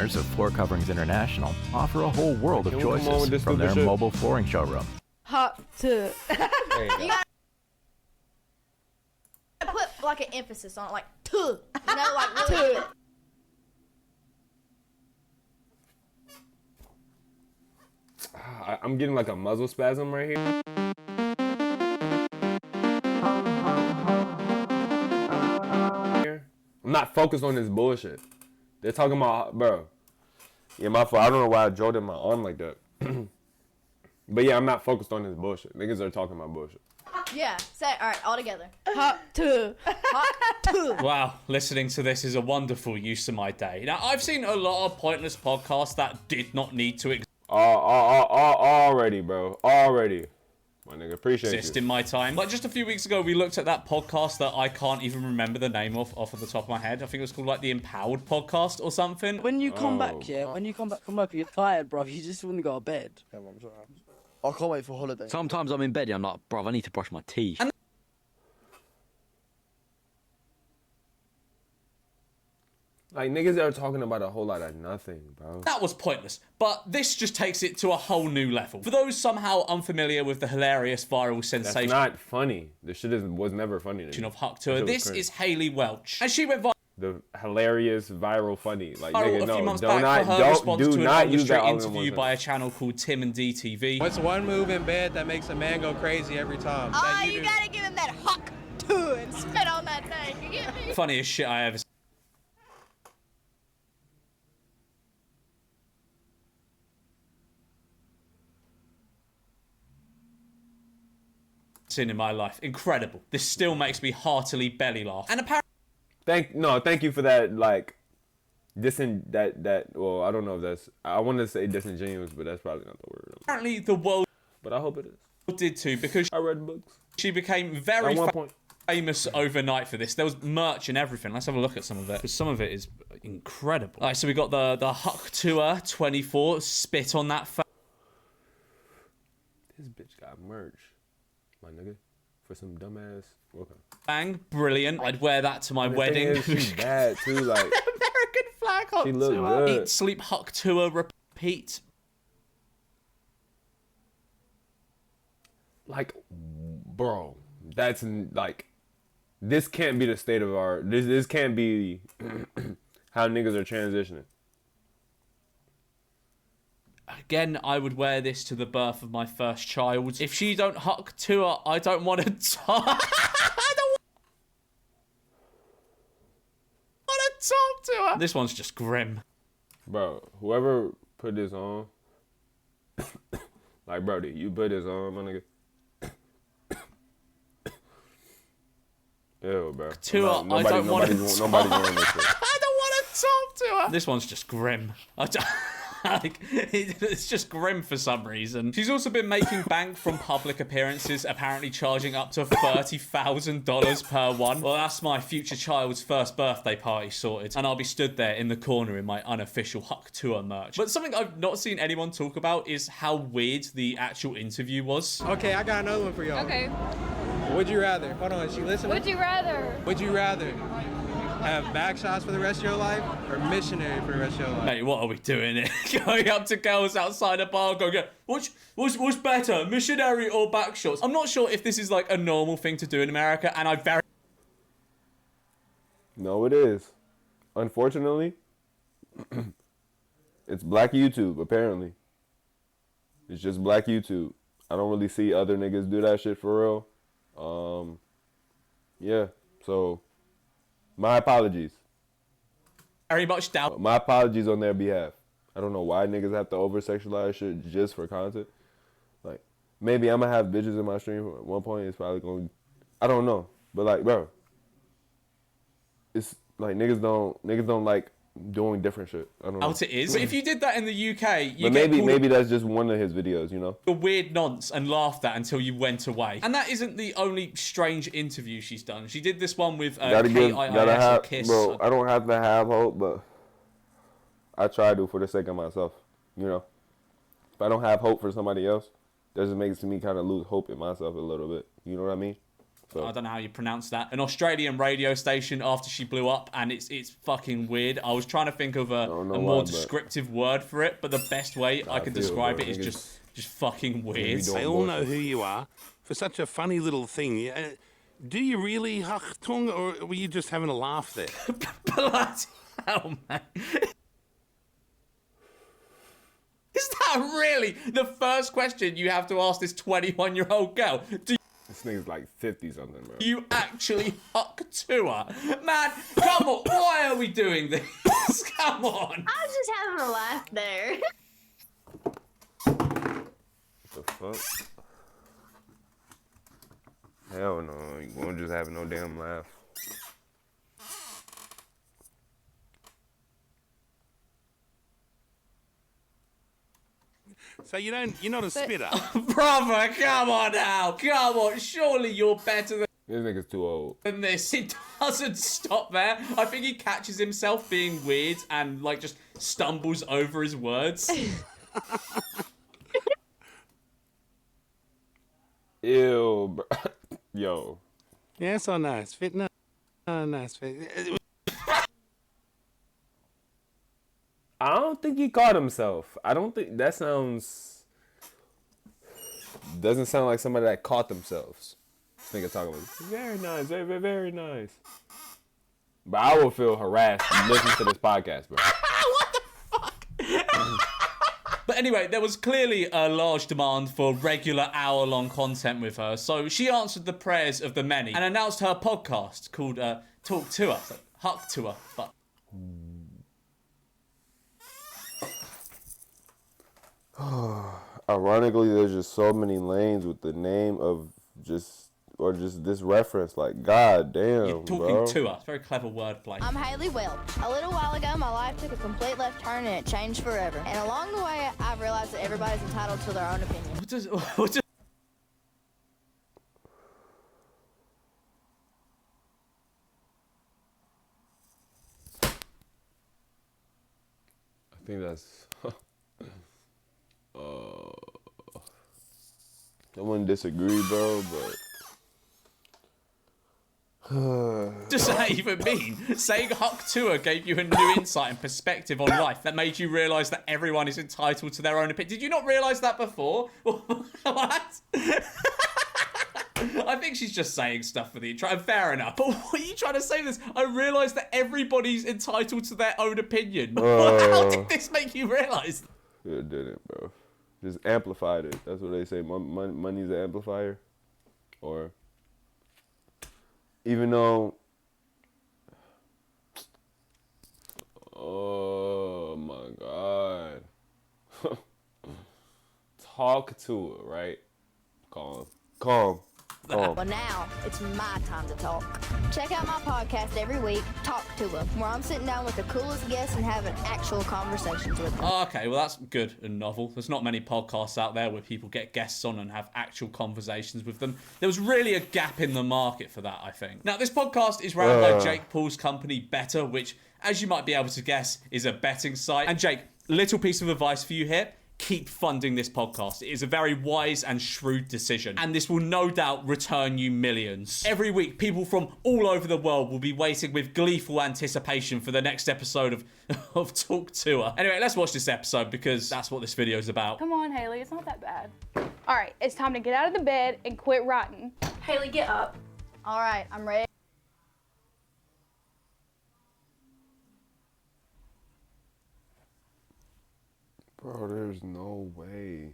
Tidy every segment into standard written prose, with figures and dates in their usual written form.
owners of Floor Coverings International offer a whole world of choices from their mobile flooring showroom. Hop to. There you go. You gotta put like an emphasis on it, like to. You know, like really. I'm getting like a muzzle spasm right here. I'm not focused on this bullshit. They're talking about, bro. Yeah, my fault. I don't know why I jolted my arm like that. But yeah, I'm not focused on this bullshit. Niggas are talking about bullshit. Yeah, say it. All right, all together. Hop to. Hop to. Wow, listening to this is a wonderful use of my day. Now, I've seen a lot of pointless podcasts that did not need to Already, bro. Already. My nigga, appreciate you. exist in my time. Like, just a few weeks ago, we looked at that podcast that I can't even remember the name of off of the top of my head. I think it was called, like, the Empowered Podcast or something. When you come back, when you come back from work, you're tired, bruv. You just want to go to bed. Yeah, I'm sorry. I can't wait for holiday. Sometimes I'm in bed and I'm like, bruv, I need to brush my teeth. Like, niggas are talking about a whole lot of nothing, bro. That was pointless, but this just takes it to a whole new level. For those somehow unfamiliar with the hilarious viral sensation That's not funny. This shit was never funny to me. of Huck Tour, this is Haley Welch. And she went viral The hilarious viral funny. Like, a nigga, few no, months back for her response to an industry interview by a channel called Tim and DTV. What's one move in bed that makes a man go crazy every time? Oh, you gotta give him that Huck to and spit on that thing. You get me? Funniest shit I ever seen in my life. Incredible. This still makes me heartily belly laugh. And apparently Thank you for that, like, well, I don't know if that's, I wanted to say disingenuous, but that's probably not the word. apparently the world But I hope it is. did too, because I read books. she became very At one point. famous overnight for this. There was merch and everything. Let's have a look at some of it, because some of it is incredible. All right, so we got the Huck Tour 24, spit on that This bitch got merch, my nigga, for some dumbass. Okay. bang, brilliant. I'd wear that to my The wedding. thing is, she's bad too. Like, American flag Huck she look Tour. good. Eat, sleep, Huck Tour, repeat. Like, bro, that's like, this can't be the state of our. This can't be how niggas are transitioning. Again, I would wear this to the birth of my first child. If she don't Huck Tour, I don't want to talk. I don't want to talk to her. This one's just grim. Bro, whoever put this on, like, bro, you put this on, my nigga. Ew, bro. Tour, Nobody's I don't want to nobody's talk. wearing this shit. I don't want to talk to her. This one's just grim. Like, it's just grim for some reason. She's also been making bank from public appearances, apparently charging up to $30,000 per one. Well, that's my future child's first birthday party sorted, and I'll be stood there in the corner in my unofficial Huck Tour merch. But something I've not seen anyone talk about is how weird the actual interview was. Okay, I got another one for y'all. Okay. Would you rather? Hold on, is she listening? Would you rather? Would you rather have back shots for the rest of your life or missionary for the rest of your life? Mate, what are we doing here? Going up to girls outside a bar going, what's better, missionary or back shots? I'm not sure if this is like a normal thing to do in America, and I very... No, it is. Unfortunately, it's black YouTube, apparently. It's just black YouTube. I don't really see other niggas do that shit for real. Yeah, so my apologies. very much doubt. My apologies on their behalf. I don't know why niggas have to over-sexualize shit just for content. Like, maybe I'm gonna have bitches in my stream at one point. It's probably gonna, I don't know. But like, bro, it's like niggas don't like doing different shit. I don't know. Out it is. But if you did that in the UK, you but get maybe that's just one of his videos, you know? a weird nonce and laughed at until you went away. And that isn't the only strange interview she's done. She did this one with KIIS or Kiss. Bro, I don't have to have hope, but I try to for the sake of myself, you know? If I don't have hope for somebody else, that just makes me kind of lose hope in myself a little bit. You know what I mean? I don't know how you pronounce that, an Australian radio station after she blew up, and it's fucking weird. I was trying to think of a more descriptive word for it, but the best way I can describe it is just fucking weird. They all know who you are for such a funny little thing. Do you really Achtung, or were you just having a laugh there? Bloody hell, man. Is that really the first question you have to ask this 21-year-old girl? This nigga's like 50 something, bro. You actually huck tuah? Man, come on, why are we doing this? Come on. I was just having a laugh there. What the fuck? Hell no, you won't just have no damn laugh. So you're not a spitter? Brother, come on now. Come on, surely you're better than... This nigga's too old. And this, it doesn't stop there. I think he catches himself being weird and like just stumbles over his words. Ew, bro. Yo. Yes or no? It's fit. No, no, it's fit. I don't think he caught himself. I don't think that doesn't sound like somebody that caught themselves. This nigga talking like, very nice, very, very, very nice. But I will feel harassed listening to this podcast, bro. What the fuck? But anyway, there was clearly a large demand for regular hour-long content with her, so she answered the prayers of the many and announced her podcast called Talk Tuah, so Huck Tuah, but... Ironically, there's just so many lanes with the name of just this reference. Like, god damn, you're talking bro. to us. Very clever wordplay. I'm Haley Welch. A little while ago, my life took a complete left turn and it changed forever. And along the way, I've realized that everybody's entitled to their own opinion. I think that's... I wouldn't disagree, bro, but... Does that even mean? Saying Huck Tuah gave you a new insight and perspective on life that made you realise that everyone is entitled to their own opinion. Did you not realise that before? What? I think she's just saying stuff for the intro. Fair enough. But what are you trying to say this? I realised that everybody's entitled to their own opinion. How did this make you realise? It didn't, bro. Just amplified it. That's what they say. Money's an amplifier. Or... Even though, oh my God, talk to it, right? Calm. Well, now it's my time to talk. Check out my podcast every week, Talk to Them, where I'm sitting down with the coolest guests and having actual conversations with them. Oh, okay, well that's good and novel. There's not many podcasts out there where people get guests on and have actual conversations with them. There was really a gap in the market for that, I think. Now, this podcast is run by Jake Paul's company, Better, which, as you might be able to guess, is a betting site. And Jake, little piece of advice for you here. Keep funding this podcast. It is a very wise and shrewd decision, and this will no doubt return you millions. Every week, people from all over the world will be waiting with gleeful anticipation for the next episode of Talk Tuah. Anyway, let's watch this episode because that's what this video is about. Come on, Haley, it's not that bad. All right, it's time to get out of the bed and quit rotting. Haley, get up. All right, I'm ready. Bro, there's no way.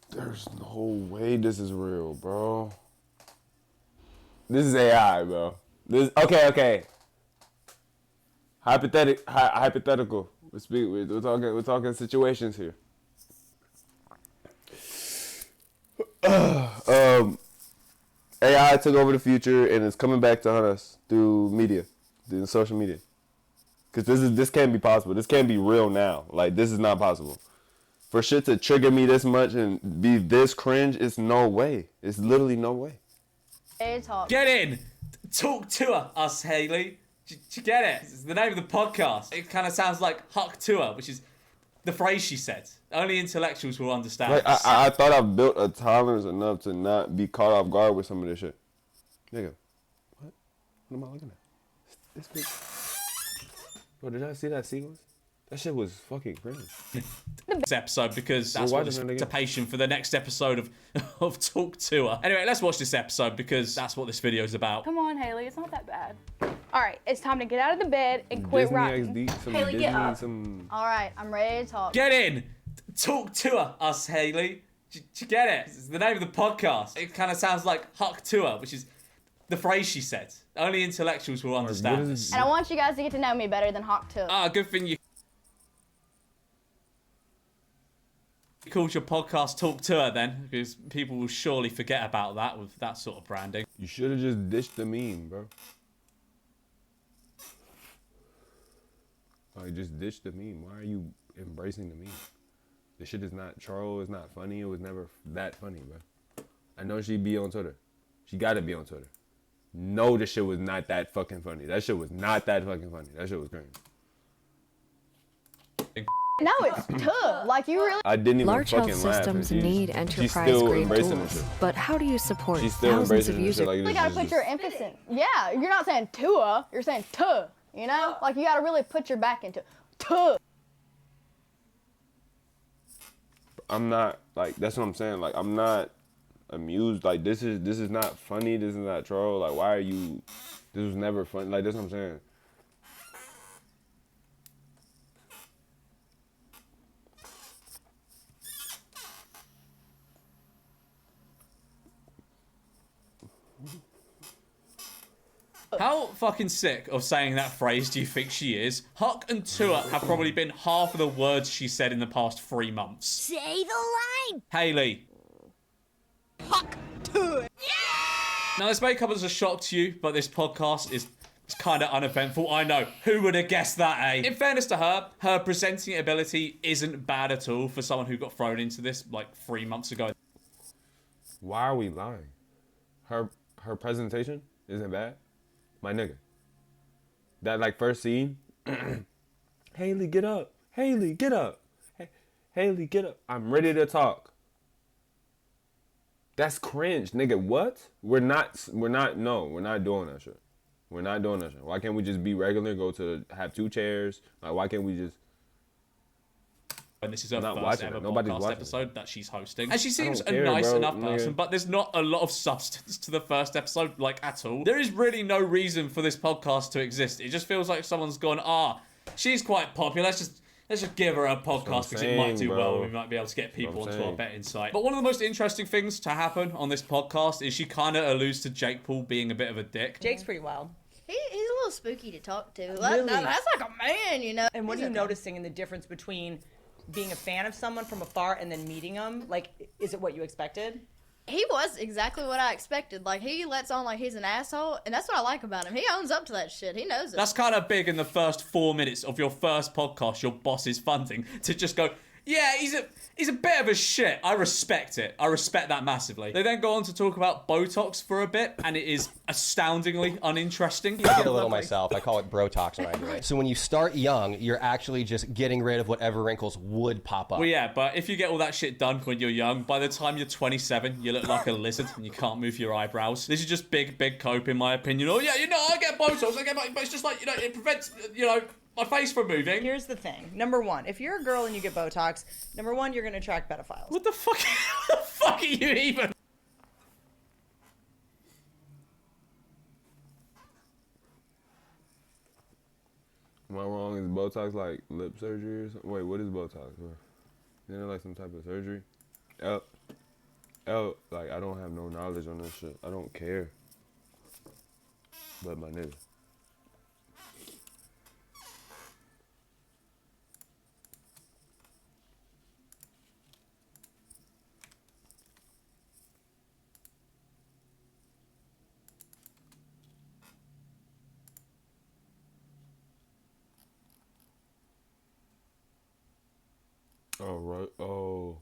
There's no way this is real, bro. This is AI, bro. Okay. Hypothetical. We're talking situations here. AI took over the future and it's coming back to hunt us through media, through social media. Because this can't be possible. This can't be real now. Like, this is not possible. For shit to trigger me this much and be this cringe, it's no way. It's literally no way. Get in! Talk to us, Haley. Do you get it? It's the name of the podcast. It kind of sounds like Huck Tuah, which is The phrase she said. Only intellectuals will understand. Like, I thought I built a tolerance enough to not be caught off guard with some of this shit. Nigga, what am I looking at? This bitch. Bro, did I see that sequence? That shit was fucking crazy. This episode, because that's what anticipation for the next episode of Talk to Her. Anyway, let's watch this episode because that's what this video is about. Come on, Haley, it's not that bad. All right, it's time to get out of the bed and quit rocking. Haley, get up. All right, I'm ready to talk. Get in! Talk to her, us, Haley. Do you get it? It's the name of the podcast. It kind of sounds like Huck to her, which is the phrase she said. Only intellectuals will understand this. And I want you guys to get to know me better than Hawk to. Ah, good thing you called your podcast Talk to Her then, because people will surely forget about that with that sort of branding. You should have just ditched the meme, bro. Like, just ditch the meme. Why are you embracing the meme? This shit is not troll. It's not funny. It was never that funny, bro. I know she be on Twitter. She gotta be on Twitter. No, this shit was not that fucking funny. That shit was not that fucking funny. That shit was crazy. No, it's tough. Like, you really... I didn't even Large fucking health laugh. systems need enterprise-grade tools, but how do you support thousands of users? Like, You gotta put your emphasis. Yeah, you're not saying tuah, you're saying tuh. You know, like you gotta really put your back into it. Tuh. I'm not, like, that's what I'm saying. Like, I'm not amused. Like, this is not funny. This is not troll. Like, why are you? This was never fun. Like, that's what I'm saying. How fucking sick of saying that phrase do you think she is? Huck and Tua have probably been half of the words she said in the past 3 months. Say the line. Haley. Huck Tua. Yeah! Now, this may come as a shock to you, but this podcast is kind of uneventful. I know. Who would have guessed that, eh? In fairness to her, her presenting ability isn't bad at all for someone who got thrown into this like 3 months ago. Why are we lying? Her presentation isn't bad? My nigga. That, like, first scene. Haley, get up. Haley, get up. Haley, get up. I'm ready to talk. That's cringe, nigga. What? We're not doing that shit. We're not doing that shit. Why can't we just be regular, have 2 chairs? Like, why can't we just... And this is her first ever podcast episode that she's hosting. And she seems a nice enough person, but there's not a lot of substance to the first episode, like, at all. There is really no reason for this podcast to exist. It just feels like someone's gone, she's quite popular, let's just give her a podcast because it might do well and we might be able to get people onto our betting site. But one of the most interesting things to happen on this podcast is she kind of alludes to Jake Paul being a bit of a dick. Jake's pretty wild. He's a little spooky to talk to. Really? That's like a man, you know. And what are you noticing in the difference between being a fan of someone from afar and then meeting them? Like, is it what you expected? He was exactly what I expected. Like, he lets on like he's an asshole, and that's what I like about him. He owns up to that shit. He knows it. That's kind of big in the first 4 minutes of your first podcast your boss is funding to just go, yeah, he's a bit of a shit. I respect it. I respect that massively. They then go on to talk about Botox for a bit, and it is astoundingly uninteresting. I get a little myself. I call it Brotox when I do it. So when you start young, you're actually just getting rid of whatever wrinkles would pop up. Well, yeah, but if you get all that shit done when you're young, by the time you're 27, you look like a lizard and you can't move your eyebrows. This is just big cope, in my opinion. Oh, yeah, I get Botox, but it's just like, it prevents, my face from moving. Here's the thing. Number one, if you're a girl and you get Botox, number one, you're going to attract pedophiles. What the fuck? What the fuck are you even? Am I wrong? Is Botox like lip surgery or something? Wait, what is Botox? Isn't it like some type of surgery? Like, I don't have no knowledge on this shit. I don't care. But my nigga. Oh, right. Oh.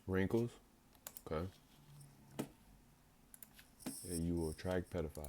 Wrinkles? Okay. Yeah, you will attract pedophiles.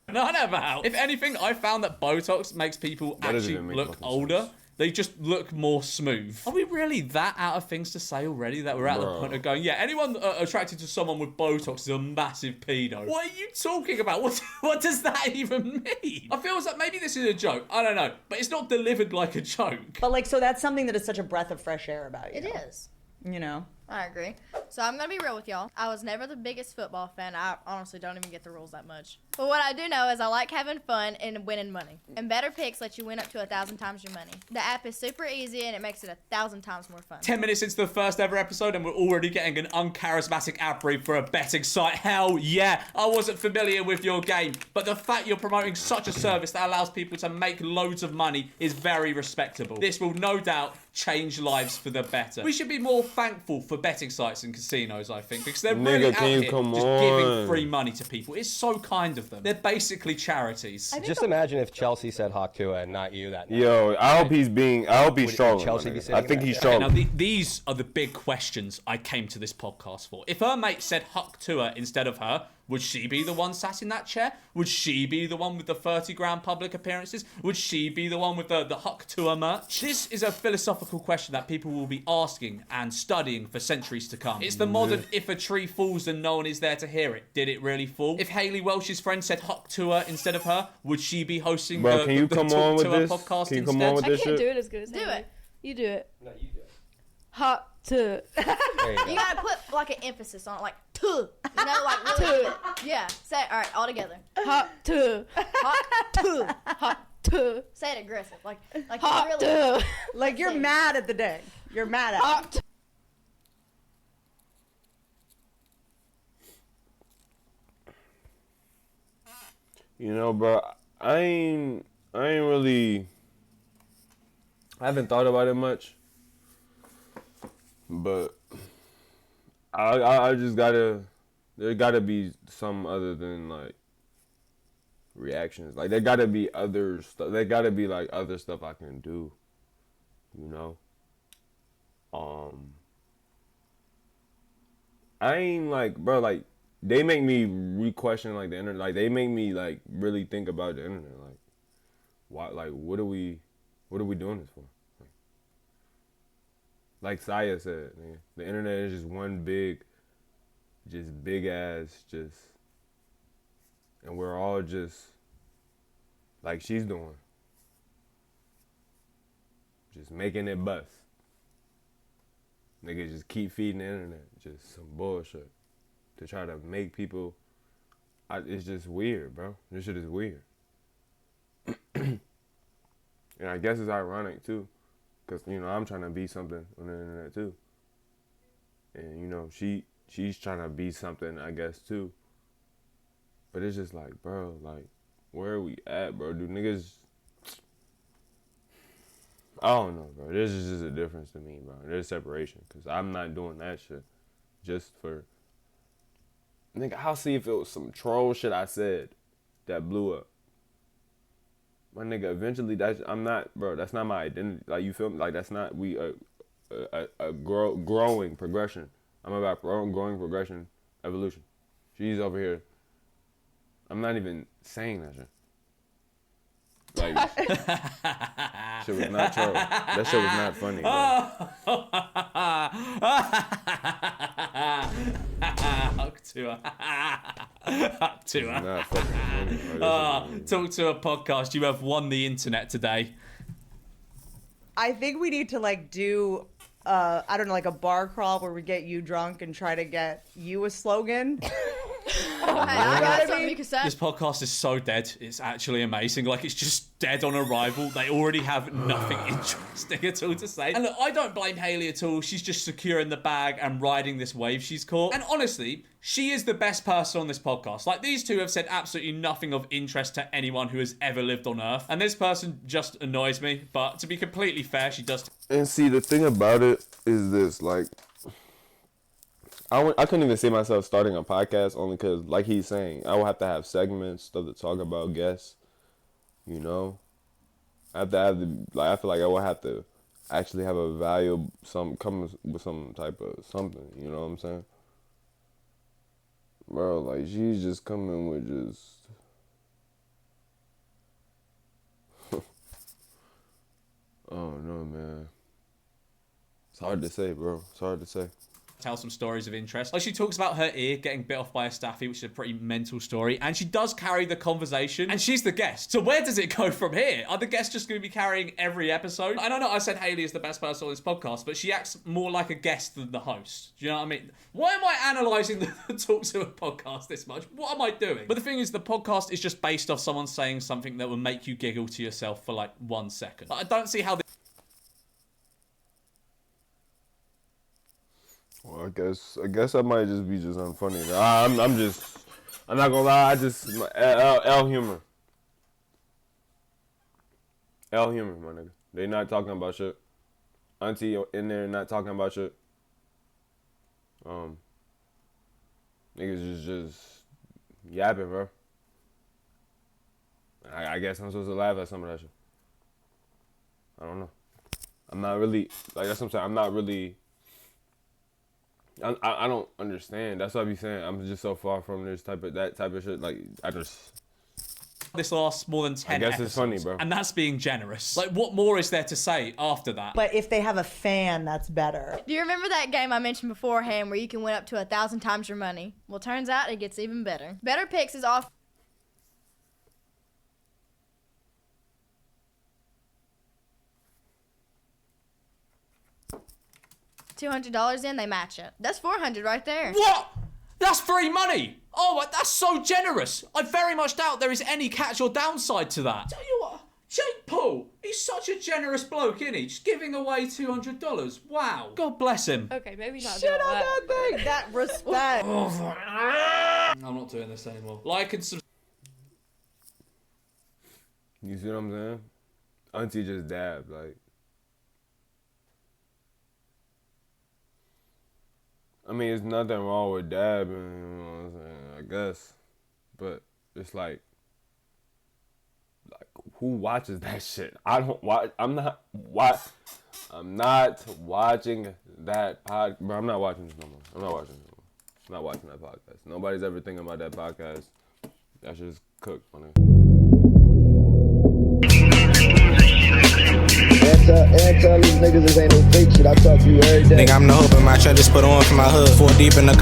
None about. If anything, I found that Botox makes people actually look older. They just look more smooth. Are we really that out of things to say already that we're at the point of going, yeah, anyone attracted to someone with Botox is a massive pedo? What are you talking about? What does that even mean? I feel like maybe this is a joke. I don't know. But it's not delivered like a joke. But like, so that's something that is such a breath of fresh air about you. It is. You know? I agree. So I'm going to be real with y'all. I was never the biggest football fan. I honestly don't even get the rules that much. But what I do know is I like having fun and winning money. And Better Picks lets you win up to 1,000 times your money. The app is super easy and it makes it 1,000 times more fun. 10 minutes into the first ever episode and we're already getting an uncharismatic ad brief for a betting site. Hell yeah. I wasn't familiar with your game. But the fact you're promoting such a service that allows people to make loads of money is very respectable. This will no doubt change lives for the better. We should be more thankful for betting sites and casinos, I think, because they're really out here just giving free money to people. It's so kind of them. They're basically charities. Just imagine if Chelsea said Hawk Tua and not you that night. Yo, I hope he's strong. I think he's strong. Now, these are the big questions I came to this podcast for. If her mate said Huck Tua instead of her, would she be the one sat in that chair? Would she be the one with the 30 grand public appearances? Would she be the one with the Huck Tua merch? This is a philosophical question that people will be asking and studying for centuries to come. It's the modern, if a tree falls and no one is there to hear it, did it really fall? If Hayley Welsh's friend said Huck Tua instead of her, would she be hosting the Talk to Her podcast instead? I can't do it as good as Hayley. You do it. No, you do it. Hot to. You gotta put like an emphasis on it, like to. You know, like really. Yeah. Say it. All right, all together. Hot to. Hot to. Hot to. Say it aggressive, like Hot you really. to. Like you're mad at the day. You're mad at. Hot. You know, bro, I haven't thought about it much. But I just there gotta be some other than like reactions. Like there gotta be other stuff. There gotta be like other stuff I can do. You know. I ain't like, bro. Like they make me re-question like the internet. Like they make me like really think about the internet. Like why? Like what are we doing this for? Like Saya said, man, the internet is just one big ass, and we're all just like she's doing, just making it bust. Niggas just keep feeding the internet, just some bullshit to try to make people. It's just weird, bro. This shit is weird, and I guess it's ironic too. Because, you know, I'm trying to be something on the internet, too. And, you know, she's trying to be something, I guess, too. But it's just like, bro, like, where are we at, bro? Do niggas... I don't know, bro. This is just a difference to me, bro. There's separation. Because I'm not doing that shit just for... Nigga, I'll see if it was some troll shit I said that blew up. My nigga, eventually, I'm not, bro, that's not my identity. Like, you feel me? Like, that's not, growing progression. I'm about growing progression, evolution. She's over here. I'm not even saying that shit. Like, shit was not troll. That shit was not funny, bro. Huck Tua. Huck Tua. Not fucking funny, bro. Talk to a podcast. You have won the internet today. I think we need to like do, I don't know, like a bar crawl where we get you drunk and try to get you a slogan. I got something you can say. This podcast is so dead. It's actually amazing. Like, it's just dead on arrival. They already have nothing interesting at all to say. And look, I don't blame Hayley at all. She's just secure in the bag and riding this wave she's caught. And honestly, she is the best person on this podcast. Like, these two have said absolutely nothing of interest to anyone who has ever lived on Earth. And this person just annoys me. But to be completely fair, she does. And see, the thing about it is this, like, I couldn't even see myself starting a podcast only because, like he's saying, I will have to have segments, stuff to talk about, guests, you know? I have to have I feel like I will have to actually have a value, come with some type of something, you know what I'm saying? Bro, like, she's just coming with just Oh no, man. It's hard to say, bro. It's hard to say. Tell some stories of interest. Like she talks about her ear getting bit off by a staffy, which is a pretty mental story, and she does carry the conversation, and she's the guest. So where does it go from here? Are the guests just going to be carrying every episode? I don't know, I said Haley is the best person on this podcast, but she acts more like a guest than the host. Do you know what I mean? Why am I analysing the Talk to a podcast this much? What am I doing? But the thing is, the podcast is just based off someone saying something that will make you giggle to yourself for like 1 second. I don't see how Well, I guess I might just be just unfunny. I'm not gonna lie. L humor. L humor, my nigga. They not talking about shit. Auntie in there not talking about shit. Niggas just yapping, bro. I guess I'm supposed to laugh at some of that shit. I don't know. I'm not really, like, that's what I'm saying. I'm not really, I don't understand. That's what I be saying. I'm just so far from that type of shit. Like, this lasts more than 10 I guess episodes, it's funny, bro. And that's being generous. Like, what more is there to say after that? But if they have a fan, that's better. Do you remember that game I mentioned beforehand where you can win up to 1,000 times your money? Well, turns out it gets even better. Better Picks is off. $200 in, they match it. That's $400 right there. What? That's free money. Oh, that's so generous. I very much doubt there is any catch or downside to that. Tell you what, Jake Paul, he's such a generous bloke, isn't he? Just giving away $200. Wow. God bless him. Okay, maybe not. Shit on that thing. That respect. I'm not doing this anymore. Like and subscribe. you see what I'm saying? Auntie just dabbed, like. I mean, there's nothing wrong with dabbing, you know what I'm saying, I guess. But it's like who watches that shit? I don't watch, I'm not watching that pod, bro, I'm not watching this no more. I'm not watching that podcast. Nobody's ever thinking about that podcast. That shit's cooked on it. And tell these niggas this ain't no fake shit. I talk to you every day. Nigga, I'm the hope in my trap, just put on for my hood. 4 deep in the